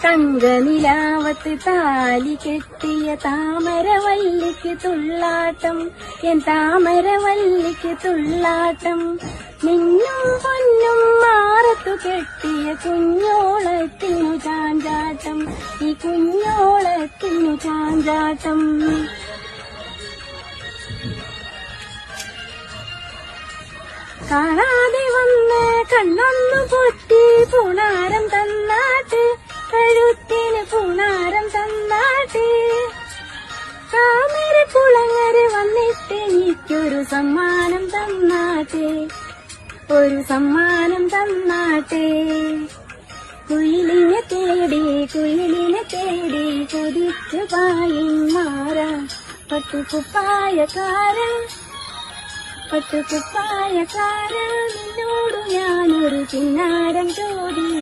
തങ്കനിലാവത്ത് താലി കെട്ടിയ താമരവല്ലിക്ക് തുള്ളാട്ടം, എൻ താമരവല്ലിക്ക് തുള്ളാട്ടം. നിന്നും പൊന്നും മാറത്തു കെട്ടിയ കുഞ്ഞോളത്തിനു ചാഞ്ചാട്ടം, ഈ കുഞ്ഞോളത്തിനു ചാഞ്ചാട്ടം. കാണാതെ വന്ന് കണ്ണൊന്നു പൊട്ടി പൂണാരം തന്നാട്ട്, കഴുത്തിന് പൂണാരം തന്നാട്ട്. താമര കുളങ്ങര വന്നിട്ട് എനിക്കൊരു സമ്മാനം തന്നാട്ടെ, ഒരു സമ്മാനം തന്നാട്ടെ. കുയിലിനെ തേടി കൊതിച്ചു പായിമാറ, പട്ടുകുപ്പായക്കാര നിന്നോടു ഞാനൊരു ചിന്നാരം ചോദിക്കാം.